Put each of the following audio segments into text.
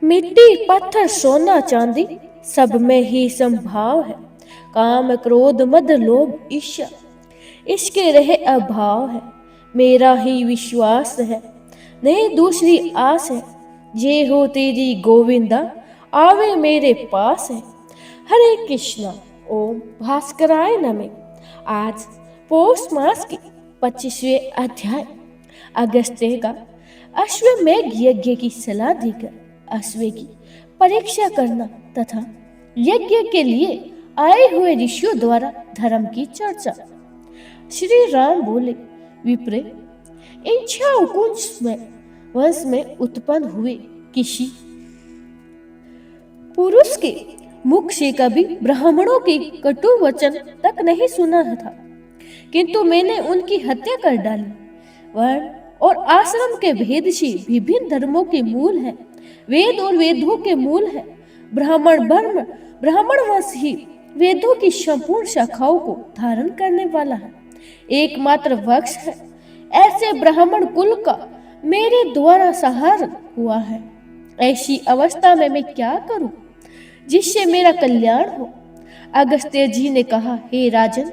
मिट्टी पत्थर सोना चांदी सब में ही संभाव है। काम क्रोध मद लोभ ईर्ष्या इसके रहे अभाव है। मेरा ही विश्वास है नहीं दूसरी आस है। ये हो तेरी गोविंदा आवे मेरे पास है। हरे कृष्णा ओम भास्कराय नमः। आज पौष मास के 25वें अध्याय अगस्त्य का अश्वमेध यज्ञ की सलाह देकर अश्व की परीक्षा करना तथा यज्ञ के लिए आए हुए ऋषियों द्वारा धर्म की चर्चा। श्री राम बोले, विप्र, इन 6 कुंज में वंश में उत्पन्न हुए किसी पुरुष के मुख से कभी ब्राह्मणों के कटु वचन तक नहीं सुना था, किंतु मैंने उनकी हत्या कर डाली। वर्ण और आश्रम के भेद से विभिन्न धर्मों के मूल है। वेद और वेदों के मूल है। ब्राह्मण वंश ही वेदों की संपूर्ण शाखाओं को धारण करने वाला है, एकमात्र वंश है। ऐसे ब्राह्मण कुल का मेरे द्वारा संहार हुआ है। ऐसी अवस्था में मैं क्या करूं जिससे मेरा कल्याण हो। अगस्त्य जी ने कहा, हे राजन,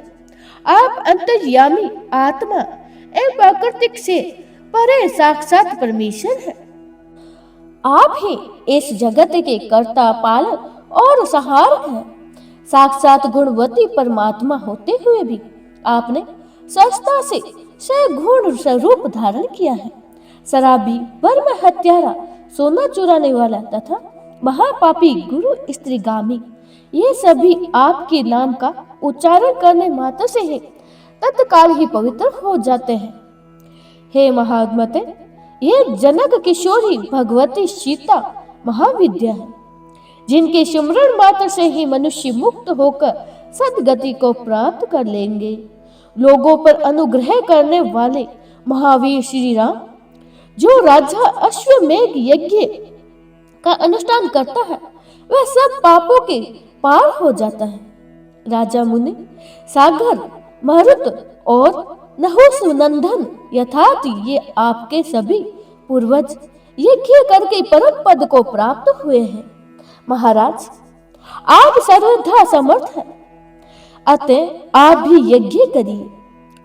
आप अंतर्यामी आत्मा एवं प्राकृतिक से परे साक्षात परमेश्वर है। आप ही इस जगत के कर्ता पालक और सहारक हैं। साक्षात गुणवती परमात्मा होते हुए भी आपने सस्ता से सगुण स्वरूप धारण किया है। शराबी, वर्म हत्यारा, सोना चुराने वाला तथा महापापी, गुरु स्त्रीगामी, ये सभी आपके नाम का उच्चारण करने मात्र से ही तत्काल ही पवित्र हो जाते हैं। हे महात्मते, ये जनक किशोरी भगवती सीता महाविद्या है, जिनके सुमरण मात्र से ही मनुष्य मुक्त होकर सद्गति को प्राप्त कर लेंगे। लोगों पर अनुग्रह करने वाले महावीर श्री राम, जो राजा अश्वमेध यज्ञ का अनुष्ठान करता है वह सब पापों के पार हो जाता है। राजा मुनि, सागर, मरुत और नहुष-नंदन यथार्थ ये आपके सभी पूर्वज यज्ञ करके परम पद को प्राप्त हुए हैं। महाराज, आप सर्वथा समर्थ हैं, अतः आप भी यज्ञ करिए।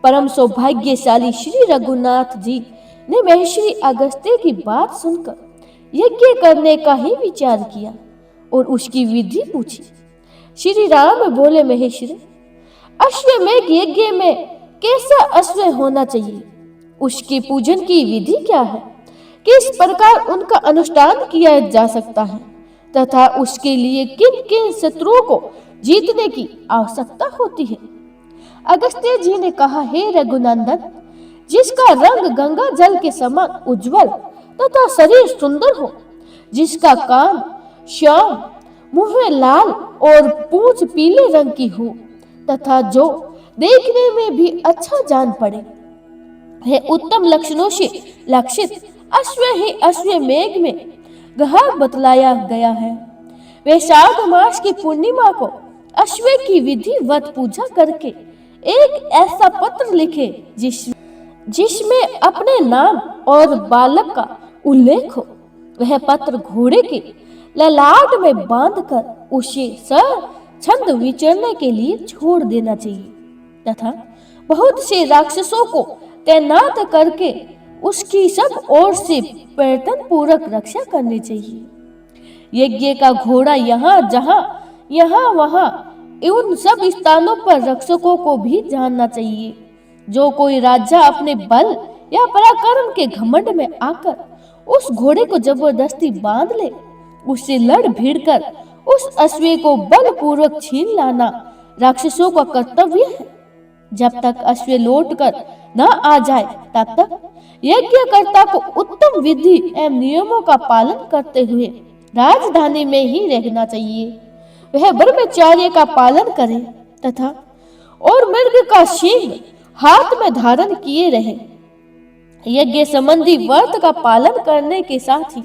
परम सौभाग्यशाली श्री रघुनाथ जी ने महर्षि अगस्त्य की बात सुनकर यज्ञ करने का ही विचार किया और उसकी विधि पूछी। श्री राम बोले, महेश्वरी, अश्वमेध यज्ञ में कैसा अश्व होना चाहिए, उसके पूजन की विधि क्या है, किस प्रकार उनका अनुष्ठान किया जा सकता है तथा उसके लिए किन किन शत्रुओं को जीतने की आवश्यकता होती है। अगस्त्य जी ने कहा, हे रघुनंदन, जिसका रंग गंगा जल के समान उज्जवल तथा शरीर सुंदर हो, जिसका कान श्याम, मुंह लाल और पूंछ पीले रंग की हो तथा जो देखने में भी अच्छा जान पड़े, है उत्तम लक्षणों से लक्षित अश्व ही अश्वमेध में गहरा बतलाया गया है। वैशाख मास की पूर्णिमा को अश्व की विधिवत पूजा करके एक ऐसा पत्र लिखे जिसमें अपने नाम और बालक का उल्लेख हो। वह पत्र घोड़े के ललाट में बांधकर उसे छंद विचरने के लिए छोड़ देना चाहिए तथा बहुत से राक्षसों को तैनात करके उसकी सब ओर से प्रयत्न पूर्वक रक्षा करनी चाहिए। यज्ञ का घोड़ा यहाँ वहाँ उन सब स्थानों पर रक्षकों को भी जानना चाहिए। जो कोई राजा अपने बल या पराक्रम के घमंड में आकर उस घोड़े को जबरदस्ती बांध ले, उससे लड़ भिड़ कर उस अश्व को बलपूर्वक छीन लाना राक्षसों का कर्तव्य है। जब तक अश्व लौट कर न आ जाए तब तक यज्ञकर्ता को उत्तम विधि एवं नियमों का पालन करते हुए राजधानी में ही रहना चाहिए। वह ब्रह्मचर्य का पालन करे तथा और मृग का सींग हाथ में धारण किए रहे। यज्ञ संबंधी व्रत का पालन करने के साथ ही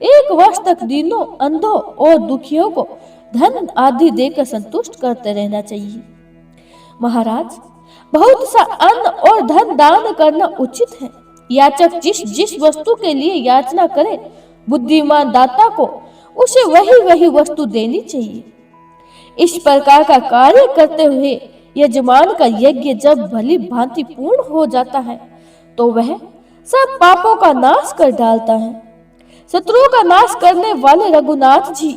1 वर्ष तक दीनों, अंधों और दुखियों को धन आदि देकर संतुष्ट करते रहना चाहिए। महाराज, बहुत सा अन्न और धन दान करना उचित है। याचक जिस वस्तु के लिए याचना करे, बुद्धिमान दाता को उसे वही वही वस्तु देनी चाहिए। इस प्रकार का कार्य करते हुए यजमान का यज्ञ जब भली भांति पूर्ण हो जाता है तो वह सब पापों का नाश कर डालता है। शत्रुओं का नाश करने वाले रघुनाथ जी,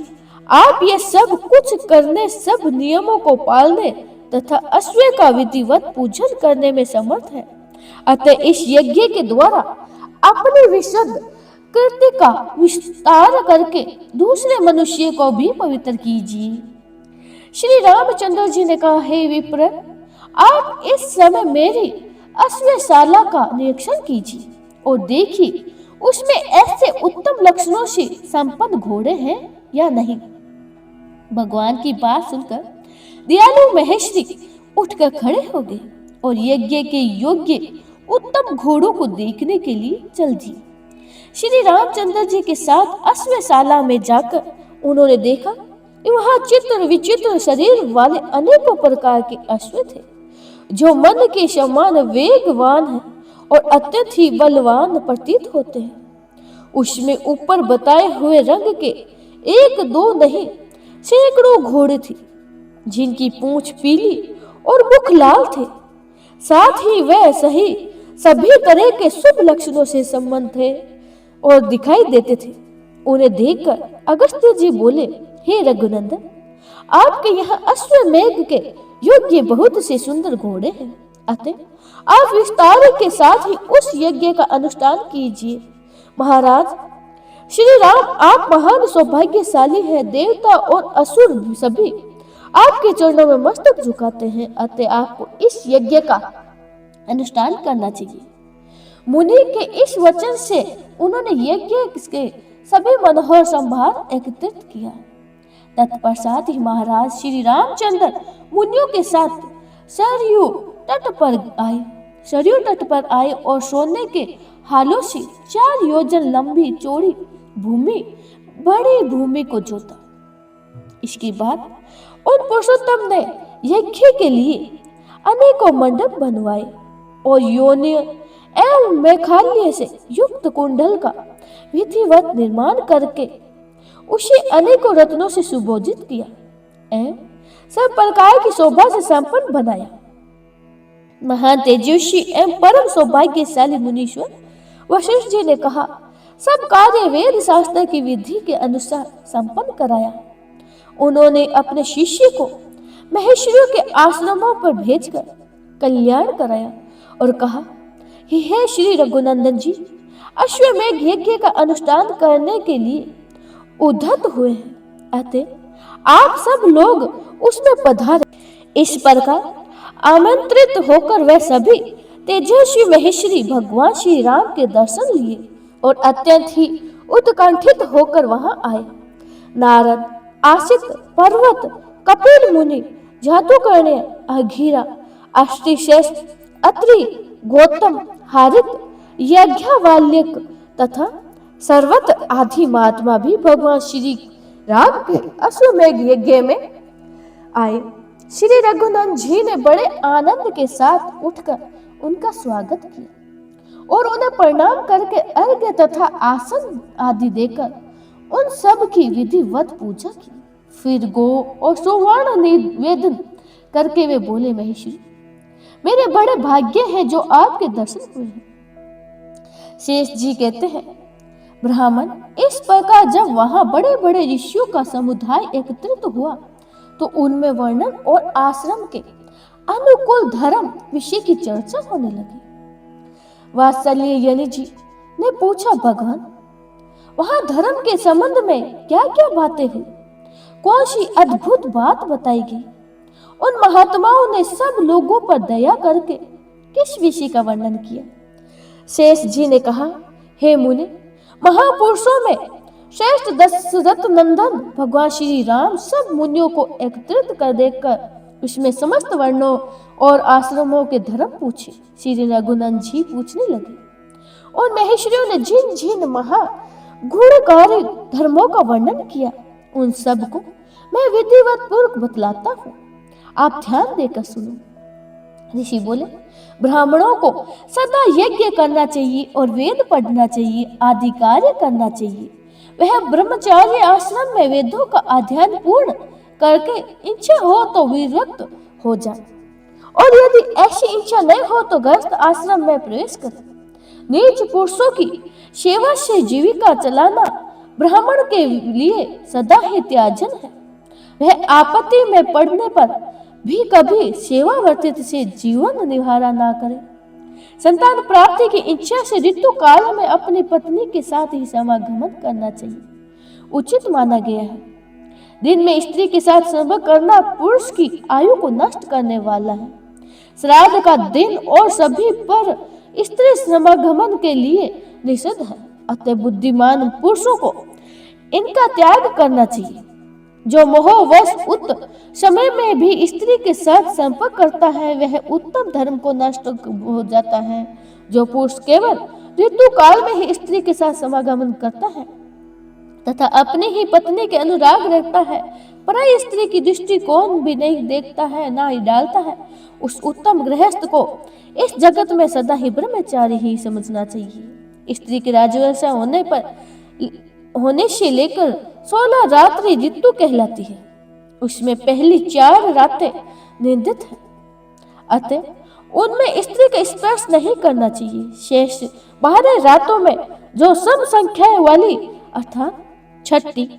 आप ये सब कुछ करने, सब नियमों को पालने तथा अश्व का विधिवत पूजन करने में समर्थ है। अतः इस यज्ञ के द्वारा अपनी विशुद्ध कृत्य का विस्तार करके दूसरे मनुष्य को भी पवित्र कीजिए। श्री रामचंद्र जी ने कहा, हे विप्र, आप इस समय मेरी अश्वशाला का निरीक्षण कीजिए और देखिए उसमें ऐसे उत्तम लक्षणों से संपन्न घोड़े हैं या नहीं। भगवान की बात सुनकर दयालु महेश्वरी उठकर खड़े हो गए और यज्ञ के योग्य उत्तम घोड़ों को देखने के लिए चल दी। श्री रामचंद्र जी के साथ अश्वशाला में जाकर उन्होंने देखा कि वहां चित्र विचित्र शरीर वाले अनेकों प्रकार के अश्व थे, जो मन के समान वेगवान हैं और अत्यंत ही बलवान प्रतीत होते हैं। उसमें ऊपर बताए हुए रंग के एक दो नहीं सैकड़ों घोड़े थे, जिनकी पूंछ पीली और मुख लाल थे। साथ ही वह सभी तरह के शुभ लक्षणों से संबंध थे और दिखाई देते थे। उन्हें देखकर अगस्त्य जी बोले, हे रघुनंदन, आपके यहाँ अश्वमेघ के योग्य बहुत से सुंदर घोड़े हैं। अतः आप विस्तार के साथ ही उस यज्ञ का अनुष्ठान कीजिए। महाराज श्री राम, आप महान सौभाग्यशाली हैं। देवता और असुर सभी आपके चरणों में मस्तक झुकाते हैं। अतः आपको इस यज्ञ का अनुष्ठान करना चाहिए। मुनि के इस वचन से उन्होंने यज्ञ के सभी मनोहर संभार एकत्रित किया। तत्पश्चात ही महाराज श्री रामचंद्र मुनियों के साथ सरयू तट पर आए और सोने के हालों से 4 योजन लंबी चौड़ी बड़ी भूमि को जोता। इसके बाद उन पुरुषोत्तम ने यज्ञ के लिए अनेकों मंडप बनवाए और योनि एवं मेखाल्य से युक्त कुंडल का विधिवत निर्माण करके उसे अनेकों रत्नों से सुभोजित किया एवं सब प्रकार की शोभा से संपन्न बनाया। महान तेजस्वी एवं परम सौभाग्यशाली मुनीश्वर वशिष्ठ जी ने कहा, सब कार्य वेद शास्त्र की विधि के अनुसार संपन्न कराया। उन्होंने अपने शिष्य को महेश्वरियों के आश्रमों पर भेजकर कल्याण कराया और कहा, हे श्री रघुनंदन जी, अश्वमेघ यज्ञ का अनुष्ठान करने के लिए उद्धत हुए हैं। अतः आप सब लोग उसमें पधारे। इस प्रकार आमंत्रित होकर वह सभी तेजस्वी महेश्वरी भगवान श्री राम के दर्शन लिए और अत्यंत ही उत्कंठित होकर वहां आए। नारद, आसित, पर्वत, कपिल मुनि, जातुकर्ण्य, अघिरा, अष्टिश्रेष्ठ, अत्रि, गौतम, हारित, यज्ञवाल्यक तथा सर्वत आदि महात्मा भी भगवान श्री राम के अश्वमेघ यज्ञ में आए। श्री रघुनंदन जी ने बड़े आनंद के साथ उठकर उनका स्वागत किया और उन्हें प्रणाम करके अर्घ्य तथा आसन आदि देकर उन सब की विधिवत पूजा की। फिर गो और सुवर्ण निवेदन करके वे बोले, महेश्वरी, मेरे बड़े भाग्य है जो आपके दर्शन हुए हैं। शेष जी कहते हैं, ब्राह्मण, इस प्रकार जब वहां बड़े बड़े ऋषियों का समुदाय एकत्रित हुआ तो उनमें वर्णन और आश्रम के अनुकूल धर्म विषय की चर्चा होने लगी। वात्सल्य यनि जी ने पूछा, भगवान, वहां धर्म के संबंध में क्या क्या बातें हुई? कौन सी अद्भुत बात बताई गई? उन महात्माओं ने सब लोगों पर दया करके किस विषय का वर्णन किया? शेष जी ने कहा, हे मुनि, महापुरुषों में श्रेष्ठ दशरथ नंदन भगवान श्री राम सब मुनियों को एकत्रित कर देखकर उसमें समस्त वर्णों और आश्रमों के धर्म पूछे। श्री रघुनंदन जी पूछने लगे और महेश्वरियों ने जिन जिन महा गुणकारी धर्मों का वर्णन किया उन सब को मैं विधिवत पूर्वक बतलाता हूँ, आप ध्यान देकर सुनो। ऋषि बोले, ब्राह्मणों को सदा यज्ञ करना चाहिए और वेद पढ़ना चाहिए, आदि कार्य करना चाहिए। वह ब्रह्मचार्य आश्रम में वेदों का अध्ययन पूर्ण करके इच्छा हो तो विरक्त हो जाए, और यदि ऐसी इच्छा नहीं हो तो गृहस्थ आश्रम में प्रवेश करे। नीच पुरुषों की सेवा से जीविका चलाना ब्राह्मण के लिए सदा ही त्याजन है। वह आपत्ति में पड़ने पर भी कभी सेवा वर्तित से जीवन निवारा ना करे। संतान प्राप्ति की इच्छा से ऋतु काल में अपनी पत्नी के साथ ही समागमन करना चाहिए, उचित माना गया है। दिन में स्त्री के साथ संभोग करना पुरुष की आयु को नष्ट करने वाला है। श्राद्ध का दिन और सभी पर स्त्री समागमन के लिए निषिद्ध है। अतः बुद्धिमान पुरुषों को इनका त्याग करना चाहिए। जो मोहवश उत समय में भी स्त्री के साथ संपर्क करता है वह उत्तम धर्म को नष्ट हो जाता है। जो पुरुष केवल ऋतु काल में ही स्त्री के साथ समागमन करता है तथा अपनी ही पत्नी के अनुराग रखता है, पराई स्त्री की दृष्टि कौन भी नहीं देखता है ना ही डालता है, उस उत्तम गृहस्थ को इस जगत में सदा ही ब्रह्मचारी ही समझना चाहिए। स्त्री की राजवंश होने से लेकर 16 रात्रि ऋतु कहलाती है। उसमें पहली 4 रातें निंदित है, अतः उनमें स्त्री का स्पर्श नहीं करना चाहिए। शेष 12 रातों में जो सम संख्या वाली अर्थात 6ठी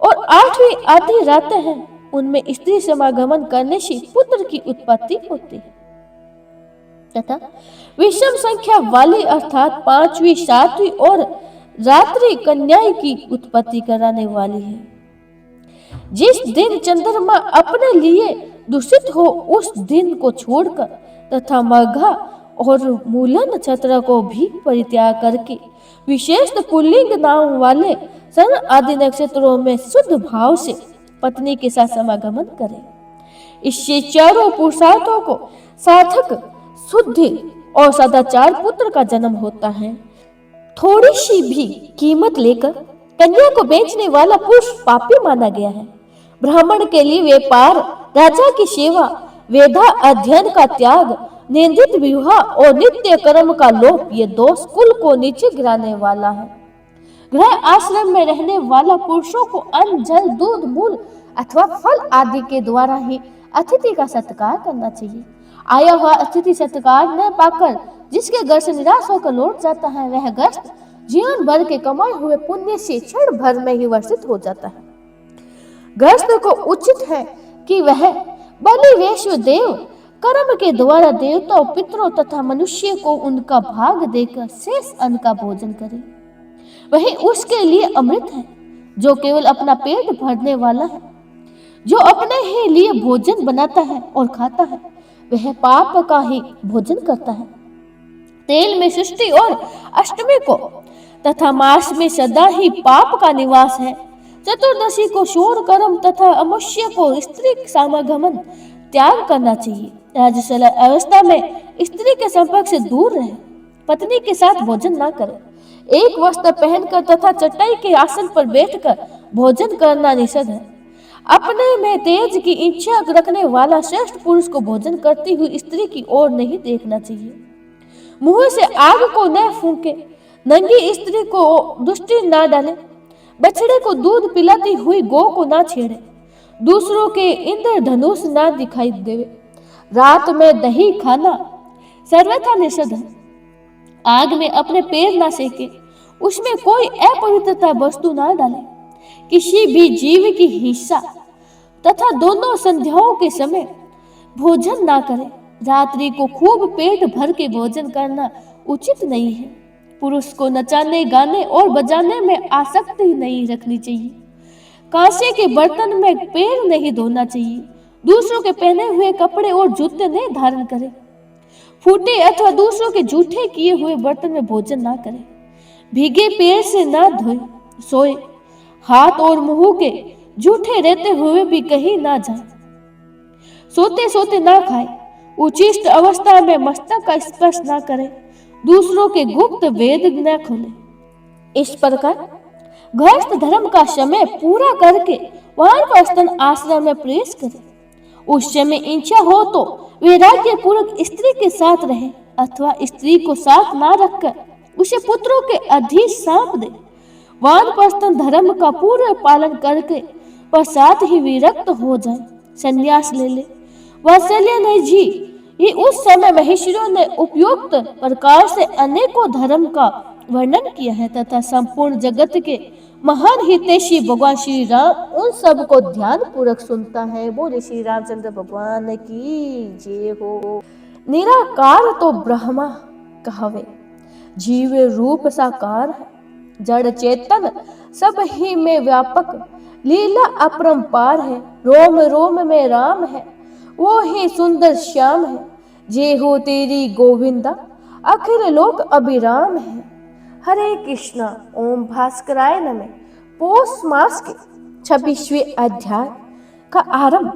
और 8वीं आधी रातें हैं उनमें स्त्री समागमन करने से पुत्र की उत्पत्ति होती है तथा विषम संख्या वाली अर्थात 5वीं 7वीं और रात्रि कन्या की उत्पत्ति कराने वाली है। जिस दिन चंद्रमा अपने लिए दूषित हो उस दिन को छोड़कर तथा मघा और मूला नक्षत्र को भी परित्याग करके विशेष पुल्लिंग नाम वाले सन आदि नक्षत्रों में शुद्ध भाव से पत्नी के साथ समागमन करें। इससे चारों पुरुषार्थों को सार्थक शुद्धि और सदाचार पुत्र का जन्म होता है। थोड़ी सी भी कीमत लेकर कन्या को बेचने वाला पुरुष पापी माना गया है। ब्राह्मण के लिए व्यापार, राजा की सेवा, वेदा अध्ययन का त्याग, निंदित विवाह और नित्य कर्म का लोप ये दोष कुल को नीचे गिराने वाला है। गृह आश्रम में रहने वाला पुरुषों को अन्न, जल, दूध, मूल अथवा फल आदि के द्वारा ही अतिथि का सत्कार करना चाहिए। आया हुआ अतिथि सत्कार न पाकर जिसके घर से निराश होकर लौट जाता है वह ग्रस्त जीवन भर के कमाए हुए पुण्य से क्षण भर में ही वर्षित हो जाता है। ग्रस्त को उचित है कि वह बलि वैश्य देव कर्म के द्वारा देवताओं, पितरों तथा मनुष्य को उनका भाग देकर शेष अन्न का भोजन करे। वही उसके लिए अमृत है जो केवल अपना पेट भरने वाला है। जो अपने ही लिए भोजन बनाता है और खाता है वह पाप का ही भोजन करता है। तेल में सृष्टि और अष्टमी को तथा मास में सदा ही पाप का निवास है। चतुर्दशी को शोर कर्म तथा अमृष्य को स्त्री समागमन त्याग करना चाहिए। राजसल अवस्था में स्त्री के संपर्क से दूर रहे, पत्नी के साथ भोजन न करे, एक वस्त्र पहनकर तथा चटाई के आसन पर बैठकर भोजन करना निषेध है। अपने में तेज की इच्छा रखने वाला श्रेष्ठ पुरुष को भोजन करती हुई स्त्री की ओर नहीं देखना चाहिए। मुंह से आग को न फूंके, नंगी स्त्री को दृष्टि न डाले, बछड़े को दूध पिलाती हुई गौ को न छेड़े, दूसरों के इंद्रधनुष न दिखाई देवे, रात में दही खाना सर्वथा निषेध है। आग में अपने पैर न सेके, उसमें कोई अपवित्रता वस्तु न डाले, किसी भी जीव की हिंसा तथा दोनों संध्याओं के समय भोजन ना करे। रात्रि को खूब पेट भर के भोजन करना उचित नहीं है। पुरुष को नचाने, गाने और बजाने में आसक्ति नहीं रखनी चाहिए। कांसे के बर्तन में पैर नहीं धोना चाहिए। दूसरों के पहने हुए कपड़े और जूते नहीं धारण करें। फूटे अथवा दूसरों के जूठे किए हुए बर्तन में भोजन ना करें। भीगे पैर से ना धोए, सोए, हाथ और मुंह के जूठे रहते हुए भी कहीं ना जाए, सोते सोते ना खाए, उचिष्ट अवस्था में मस्तक का स्पर्श ना करे, दूसरों के गुप्त वेद न खोले। इस प्रकार गृहस्थ धर्म का समय पूरा करके वानप्रस्थन आश्रम में प्रवेश करे। उस समय इच्छा हो तो वैराग्य पूर्वक स्त्री के साथ रहे अथवा स्त्री को साथ ना रखकर उसे पुत्रों के अधीश सौंप दे। वानप्रस्थन धर्म का पूर्ण पालन करके पश्चात ही विरक्त हो जाए, संन्यास ले ले। वात्सल्य ने जी ये उस समय महेश्वरों ने उपयुक्त प्रकार से अनेकों धर्म का वर्णन किया है तथा संपूर्ण जगत के महान हितैषी भगवान श्री राम उन सब को ध्यान पूर्वक सुनता है। बोले श्री रामचंद्र भगवान की जय हो। निराकार तो ब्रह्मा कहवे, जीव रूप साकार है, जड़ चेतन सब ही में व्यापक, लीला अपरंपार है, रोम रोम में राम है, वो ही सुंदर श्याम है, जे हो तेरी गोविंदा, अखिल लोक अभिराम है। हरे कृष्णा। ओम भास्कराय नमः। पौष मास के 26वें अध्याय का आरंभ।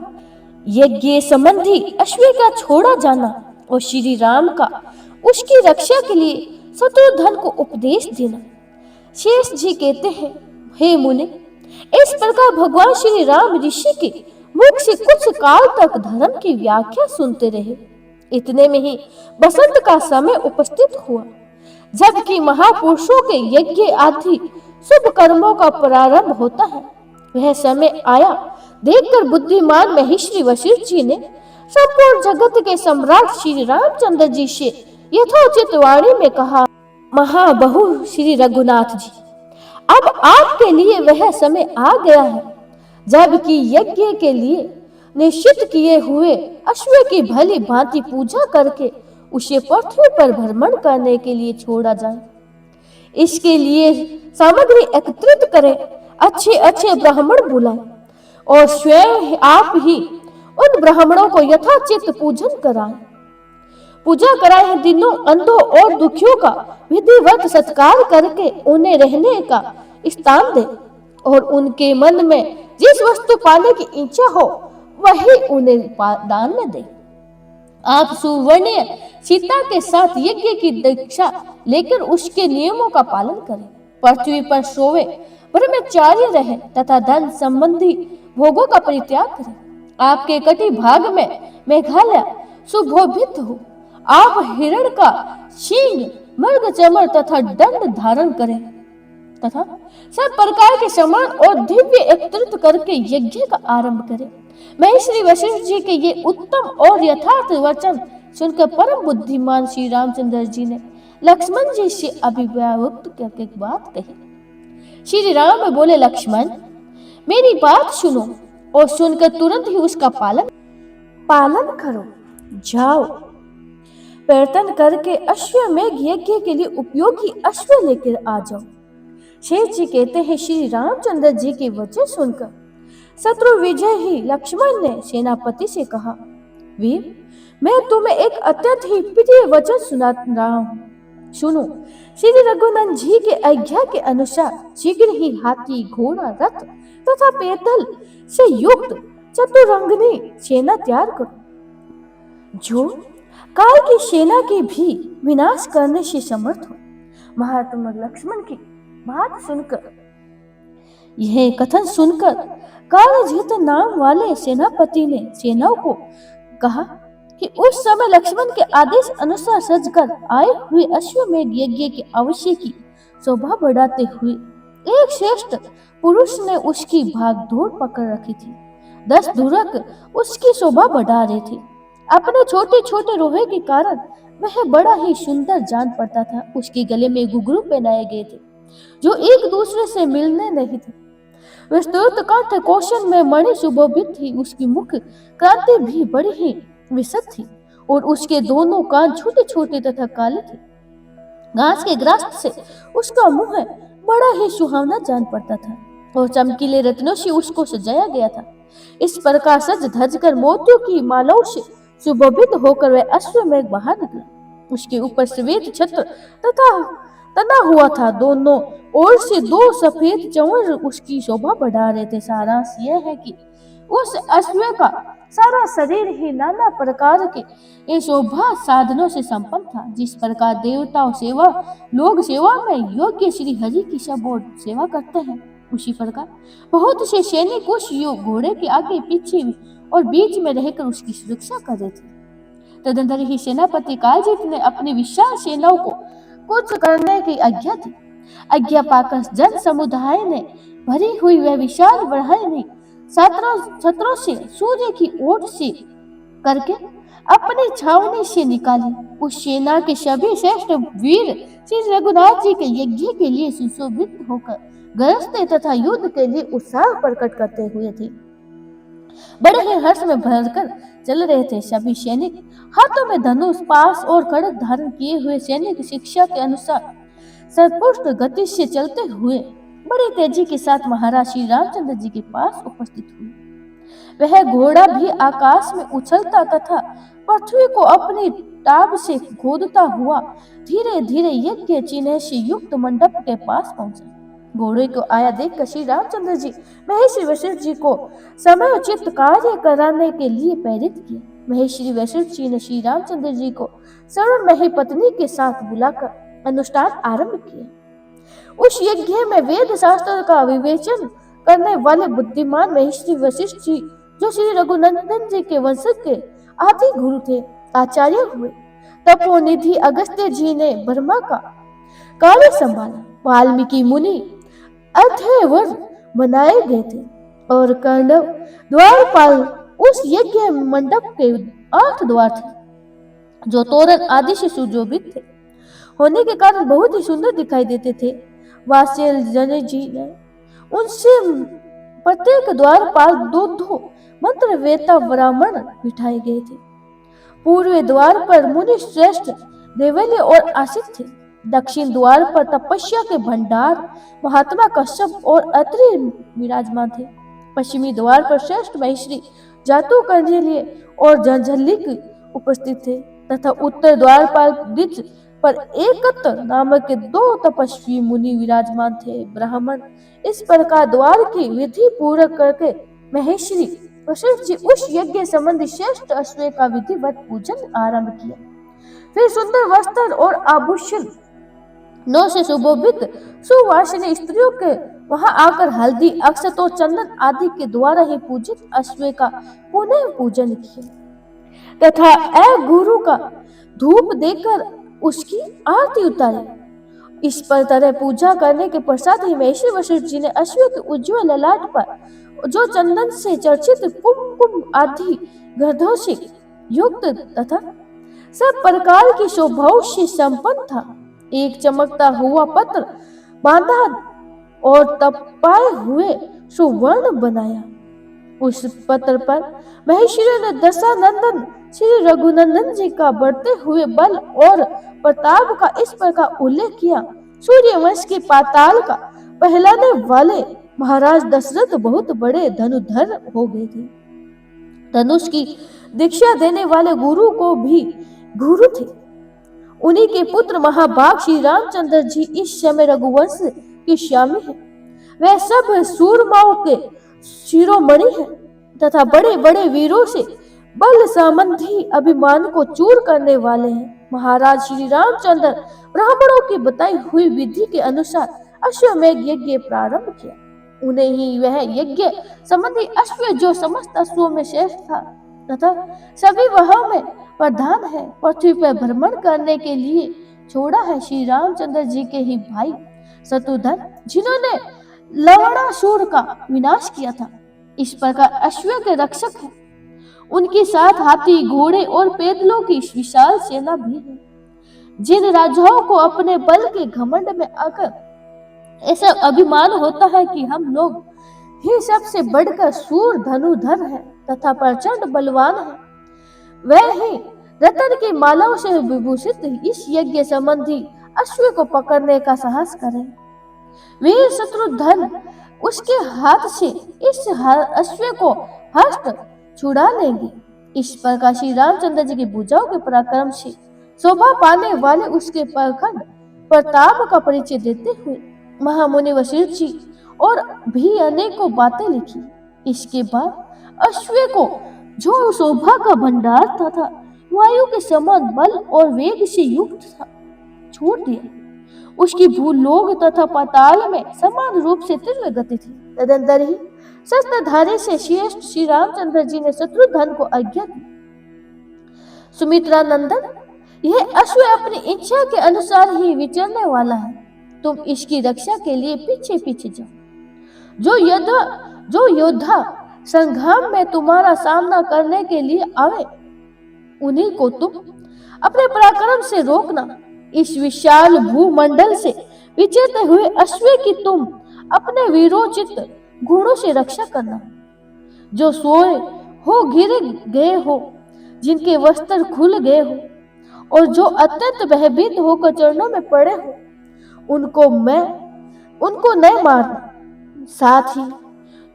यज्ञ संबंधी अश्व का छोड़ा जाना और श्री राम का उसकी रक्षा के लिए शत्रुघ्न को उपदेश देना। शेष जी कहते हैं, हे मुनि, इस प्रकार भगवान श्री राम ऋषि के मुख से कुछ काल तक धर्म की व्याख्या सुनते रहे। इतने में ही बसंत का समय उपस्थित हुआ, जबकि महापुरुषों के यज्ञ आदि शुभ कर्मों का प्रारंभ होता है। वह समय आया देखकर बुद्धिमान महर्षि वशिष्ठ जी ने संपूर्ण जगत के सम्राट श्री रामचंद्र जी से यथोचित वाणी में कहा, महाबहु श्री रघुनाथ जी, अब आपके लिए वह समय आ गया है जबकि यज्ञ के लिए निश्चित किए हुए अश्व की भली भांति पूजा करके उसे पृथ्वी पर भ्रमण करने के लिए छोड़ा जाए। इसके लिए सामग्री एकत्रित करें, अच्छे अच्छे ब्राह्मण बुलाएं और स्वयं आप ही उन ब्राह्मणों को यथाचित पूजन कराएं। पूजा कराए दिनों अंधों और दुखियों का विधिवत सत्कार करके उन्हें रहने का स्थान दे और उनके मन में जिस वस्तु पाने की इच्छा हो वही उन्हें दान में दे। आप सुवर्णीय सीता के साथ यज्ञ की दीक्षा लेकर उसके नियमों का पालन करें, पृथ्वी पर सोवे, ब्रह्मचार्य रहे तथा धन संबंधी भोगों का परित्याग करें। आपके कटी भाग में मेघालय सुशोभित हो। आप हिरण का शींग, मृग चमर तथा दंड धारण करें तथा सब प्रकार के सामान और दिव्य एकत्रित करके यज्ञ का आरंभ करें। महर्षि वशिष्ठ जी के ये उत्तम और यथार्थ वचन सुनकर परम बुद्धिमान श्री रामचंद्र जी ने लक्ष्मण जी से अभिव्यक्त करके बात कही। श्री राम बोले, लक्ष्मण, मेरी बात सुनो और सुनकर तुरंत ही उसका पालन करो। जाओ, प्रयत्न करके अश्वमेघ यज्ञ के लिए उपयोगी अश्व लेकर आ जाओ। शेष जी कहते हैं, श्री रामचंद्र जी के वचन सुनकर शत्रु विजय ही लक्ष्मण ने सेनापति से कहा, वीर, मैं तुम्हें एक अत्यंत ही प्रिय वचन सुना रहा हूँ। सुनो, श्री रघुनंदन जी के आज्ञा के अनुसार शीघ्र ही हाथी, घोड़ा, रथ तथा पैदल से युक्त चतुरंगनी सेना तैयार करो, जो काल की सेना के भी विनाश करने से समर्थ हो। महात्मा लक्ष्मण की बात सुनकर, यह कथन सुनकर कालजीत नाम वाले सेनापति ने सेनाओं को कहा कि उस समय लक्ष्मण के आदेश अनुसार सजकर आए हुए अश्वमेघ यज्ञ के अवश्य की शोभा बढ़ाते हुए एक श्रेष्ठ पुरुष ने उसकी भागदौड़ पकड़ रखी थी। 10 धुरक उसकी शोभा बढ़ा रहे थे। अपने छोटे छोटे रोहे के कारण वह बड़ा ही सुंदर जान पड़ता था। उसके गले में घुंघरू पहनाए गए थे जो एक दूसरे से मिलने नहीं थे। विस्तृत कंठ कौशल में मणि सुशोभित थी। उसकी मुख क्रांति भी बड़ी ही विशद थी और उसके दोनों कान छोटे छोटे तथा काले थे। घास के ग्रास से उसका मुंह बड़ा ही सुहावना जान पड़ता था और चमकीले रत्नों से उसको सजाया गया था। इस प्रकार सज धज कर मोतियों की मालाओं से सुशोभित होकर वह अश्वमेघ बाहर निकला। उसके ऊपर श्वेत छत्र तथा तना हुआ था। दोनों ओर से 2 सफेद चंवर उसकी शोभा बढ़ा रहे थे। सारांश यह है कि उस अश्व का सारा शरीर ही नाना प्रकार के ये शोभा साधनों से संपन्न था। जिस प्रकार देवताओं सेवा लोग सेवा में योग्य श्री हरि की सब और सेवा करते हैं, उसी प्रकार बहुत से सैनिक उस घोड़े के आगे पीछे और बीच में रहकर उसकी सुरक्षा कर रहे थे। तदंतर ही सेनापति कालजीत ने अपनी विशाल सेनाओं को कुछ करने की आज्ञा दी। आज्ञा पाकर जन समुदाय ने भरी हुई वह विशाल बढ़ई छत्रों से सूर्य की ओट से करके अपनी छावनी से निकाली। उस सेना के सभी श्रेष्ठ वीर श्री रघुनाथ जी के यज्ञ के लिए सुशोभित होकर गरजते तथा युद्ध के लिए उत्साह प्रकट करते हुए थे। बड़े ही हर्ष में भरकर चल रहे थे। सभी सैनिक हाथों में धनुष पास और खड्ग धारण किए हुए सैनिक शिक्षा के अनुसार सर्वपुष्ट गति से चलते हुए बड़ी तेजी के साथ महाराज श्री रामचंद्र जी के पास उपस्थित हुए। वह घोड़ा भी आकाश में उछलता तथा पृथ्वी को अपनी टाप से खोदता हुआ धीरे धीरे यज्ञ चिन्ह से युक्त मंडप के पास पहुंचा। घोड़े को आया देखकर श्री रामचंद्र जी महर्षि वशिष्ठ जी को समयोचित कार्य कराने के लिए प्रेरित किया। महर्षि वशिष्ठ जी ने श्री रामचंद्र जी को सर्व मही पत्नी के साथ बुलाकर अनुष्ठान आरंभ किया। उस यज्ञ में वेद शास्त्र का विवेचन करने वाले बुद्धिमान महर्षि वशिष्ठ जी, जो श्री रघुनंदन जी के वंशज के आदि गुरु थे, आचार्य हुए। तपोनिधि अगस्त्य जी ने ब्रह्मा का कार्य संभाला। वाल्मीकि मुनि अध्यवर बनाए गए थे और कर्णव द्वारपाल उस यज्ञ मंडप के 8 द्वार थे, जो तोरण आदि से सुशोभित थे होने के कारण बहुत ही सुंदर दिखाई देते थे। वात्स्यल जन जी ने उनसे प्रत्येक द्वारपाल दो मंत्र वेता ब्राह्मण बिठाए गए थे। पूर्व द्वार पर मुनि श्रेष्ठ देवल्य और आसित थे। दक्षिण द्वार पर तपस्या के भंडार महात्मा कश्यप और अत्रि विराजमान थे। पश्चिमी द्वार पर श्रेष्ठ महर्षि जातुकर्ण्य और जंझलिक उपस्थित थे तथा उत्तर द्वार पर एकत्र नामक के 2 तपस्वी मुनि विराजमान थे। ब्राह्मण इस प्रकार द्वार की विधि पूरक करके महर्षि वशिष्ठ जी उस यज्ञ संबंधी श्रेष्ठ अश्व का विधिवत पूजन आरंभ किया। फिर सुंदर वस्त्र और आभूषण नौ से सुशोभित सुवासिनी स्त्रियों के वहां आकर हल्दी अक्षत और चंदन आदि के द्वारा ही पूजित अश्व का पुनः पूजन किया तथा गुरु का धूप देकर उसकी आरती उतारी। इस पर तरह पूजा करने के पश्चात ही महर्षि वशिष्ठ जी ने अश्व के उज्ज्वल ललाट पर जो चंदन से चर्चित कुमकुम आदि गंधों से युक्त तथा सब प्रकार की शोभाओं से संपन्न था, एक चमकता हुआ पत्र बांधा और तपाए हुए सुवर्ण बनाया। उस पत्र पर महर्षि ने दशानंदन श्री रघुनंदन जी का बढ़ते हुए बल और प्रताप का इस प्रकार उल्लेख किया। सूर्यवंश के पाताल का पहलाने वाले महाराज दशरथ बहुत बड़े धनुधर हो गए थे। धनुष की दीक्षा देने वाले गुरु को भी गुरु थे। उन्हीं के पुत्र महाभाग श्री रामचंद्र जी इस समय रघुवंश के स्वामी हैं। वह सब सूरमाओं के शिरोमणि हैं तथा बड़े बड़े वीरों से बल संबंधी अभिमान को चूर करने वाले हैं। महाराज श्री रामचंद्र ब्राह्मणों की बताई हुई विधि के अनुसार अश्वमेध यज्ञ प्रारंभ किया। उन्हें ही वह यज्ञ संबंधी अश्व जो समस्त अश्वों में श्रेष्ठ था तथा सभी वह में प्रधान है, पृथ्वी पर भ्रमण करने के लिए छोड़ा है श्री रामचंद्र जी के ही भाई शत्रुघ्न, जिन्होंने लवणासुर का विनाश किया था। इस प्रकार अश्व के रक्षक हैं। उनके साथ हाथी, घोड़े और पैदलों की विशाल सेना भी है। जिन राजाओं को अपने बल के घमंड में आकर ऐसा अभिमान होता है कि हम लोग ही सबसे बढ़कर सूर धनुधर है तथा प्रचंड बलवान है, वह ही रतन की मालाओं से विभूषित इस यज्ञ संबंधी अश्व को पकड़ने का साहस करें। वीर शत्रुघ्न उसके हाथ से इस अश्व को हस्त छुड़ा लेंगे। इस प्रकार श्री रामचंद्र जी की भुजाओं के पराक्रम से शोभा पाने वाले उसके प्रखंड प्रताप का परिचय देते हुए महामुनि वशिष्ठ जी और भी अनेकों बातें लिखी। इसके बाद अश्व को जो शोभा का भंडार था वायु के समान बल और वेग से युक्त था, छोड़ दिया। उसकी भूलोक तथा पाताल में समान रूप से तीव्र गति थी। तदंतर ही शस्त्रधारी से श्रेष्ठ श्री रामचंद्र जी ने शत्रुघ्न को आज्ञा दी, सुमित्रा नंदन, यह अश्व अपनी इच्छा के अनुसार ही विचरने वाला है। तुम इसकी रक्षा के लिए पीछे पीछे जाओ। जो योद्धा संग्राम में तुम्हारा सामना करने के लिए आवे, उन्हीं को तुम अपने पराक्रम से रोकना। इस विशाल भूमंडल से विचरते हुए अश्व की तुम अपने वीरोचित घोड़ों से रक्षा करना। जो सोए हो गिर गए हो, जिनके वस्त्र खुल गए हो और जो अत्यंत भयभीत होकर चरणों में पड़े हो, उनको नहीं मारना। साथ ही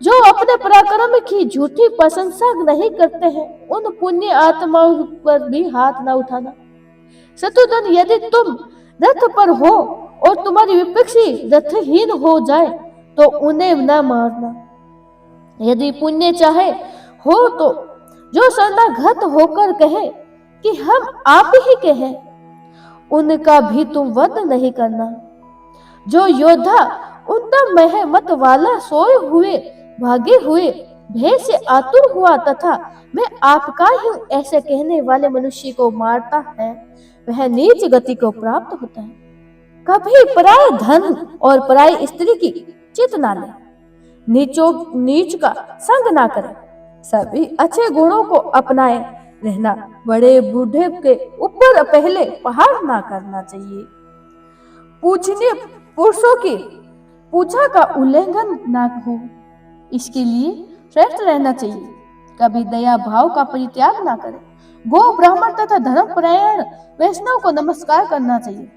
जो अपने पराक्रम की झूठी प्रशंसा नहीं करते हैं, उन पुण्य आत्माओं पर भी हाथ न उठाना। शत्रुघ्न, यदि तुम रथ पर हो और तुम्हारी विपक्षी रथहीन हो जाए तो उन्हें न मारना। यदि पुण्य चाहे हो तो जो शरणागत होकर कहे कि हम आप ही के हैं, उनका भी तुम वध नहीं करना। जो योद्धा उत्तम महमत वाला सोए हुए भागे हुए भय से आतुर हुआ तथा मैं आपका ही ऐसे कहने वाले मनुष्य को मारता है, वह नीच गति को प्राप्त होता है। कभी पराय धन और पराई स्त्री की चित ना ले, नीच का संग ना करे, सभी अच्छे गुणों को अपनाए रहना। बड़े बूढ़े के ऊपर पहले पहाड़ ना करना चाहिए। पूजनीय पुरुषों की पूजा का उल्लंघन ना हो, इसके लिए श्रेष्ठ रहना चाहिए। कभी दया भाव का परित्याग ना करें। गो ब्राह्मण तथा धर्मपरायण वैष्णव को नमस्कार करना चाहिए।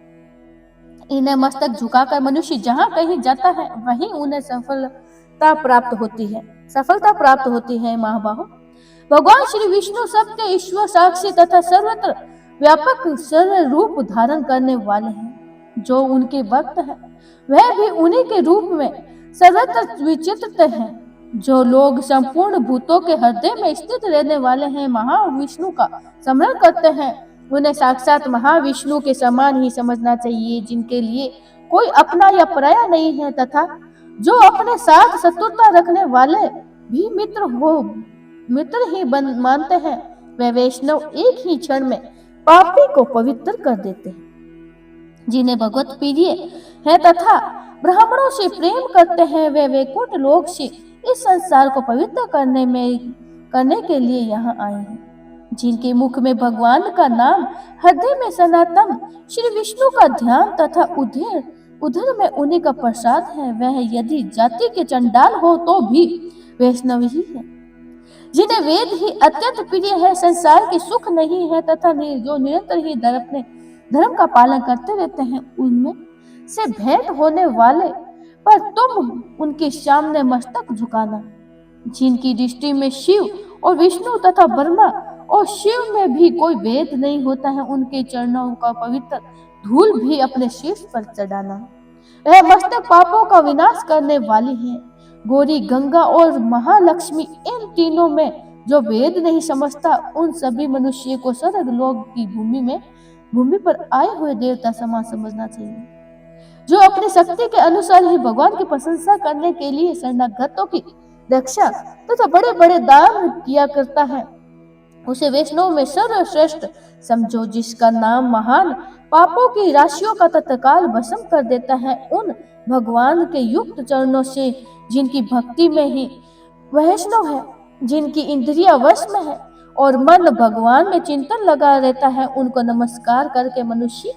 इन्हें मस्तक झुकाकर मनुष्य जहाँ कहीं जाता है, वहीं उन्हें सफलता प्राप्त होती है। महाबाहो, भगवान श्री विष्णु सबके ईश्वर साक्षी तथा सर्वत्र व्यापक सर्व रूप धारण करने वाले हैं। जो उनके भक्त हैं, वह भी उन्हीं के रूप में सर्वत्र विचित्र हैं। जो लोग संपूर्ण भूतों के हृदय में स्थित रहने वाले हैं, महाविष्णु का स्मरण करते हैं, उन्हें साक्षात महाविष्णु के समान ही समझना चाहिए, जिनके लिए कोई अपना या पराया नहीं है तथा जो अपने साथ शत्रुता रखने वाले भी मित्र ही मानते हैं। वे वैष्णव एक ही क्षण में पापी को पवित्र कर देते हैं। जिन्हें भगवत प्रिय है तथा ब्राह्मणों से प्रेम करते हैं, वे वैकुंठ लोक से इस संसार को पवित्र करने के लिए यहाँ आए हैं। जिनके मुख में भगवान का नाम, हृदय में सनातन श्री विष्णु का ध्यान तथा उधर में उन्हीं का प्रसाद है, वह यदि जाति के चंडाल हो तो भी वैष्णव ही है। जिन्हें वेद ही अत्यंत प्रिय है, संसार के सुख नहीं है तथा जो निरंतर ही अपने धर्म का पालन करते रहते हैं, उनमें से भेंट होने वाले पर तुम उनके सामने मस्तक झुकाना। जिनकी दृष्टि में शिव और विष्णु तथा ब्रह्मा और शिव में भी कोई भेद नहीं होता है, उनके चरणों का पवित्र धूल भी अपने शीर्ष पर चढ़ाना। वह मस्तक पापों का विनाश करने वाली है। गौरी, गंगा और महालक्ष्मी, इन तीनों में जो भेद नहीं समझता, उन सभी मनुष्य को स्वर्ग लोक की भूमि पर आए हुए देवता समान समझना चाहिए। जो अपनी शक्ति के अनुसार ही भगवान की प्रशंसा करने के लिए शरणागतों की रक्षा तथा बड़े बड़े दान किया करता है, उसे वैष्णव में सर्वश्रेष्ठ समझो। जिसका नाम महान पापों की राशियों का तत्काल भस्म कर देता है, उन भगवान के युक्त चरणों से जिनकी भक्ति में ही वैष्णव है, जिनकी इंद्रिया वश में है और मन भगवान में चिंतन लगा रहता है, उनको नमस्कार करके मनुष्य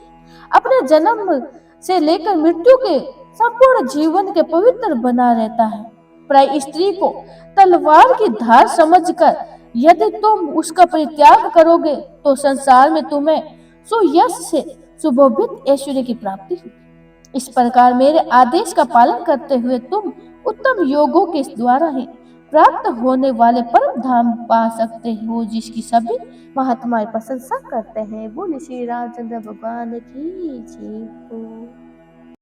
अपने जन्म से लेकर मृत्यु के संपूर्ण जीवन के पवित्र बना रहता है। प्राय स्त्री को तलवार की धार समझकर यदि तुम उसका परित्याग करोगे तो संसार में तुम्हें सुयश से सुशोभित ऐश्वर्य की प्राप्ति होगी। इस प्रकार मेरे आदेश का पालन करते हुए तुम उत्तम योगों के द्वारा ही प्राप्त होने वाले परम धाम पा सकते हो, जिसकी सभी महात्माएं प्रशंसा करते हैं। बोले श्री रामचंद्र भगवान की जय हो।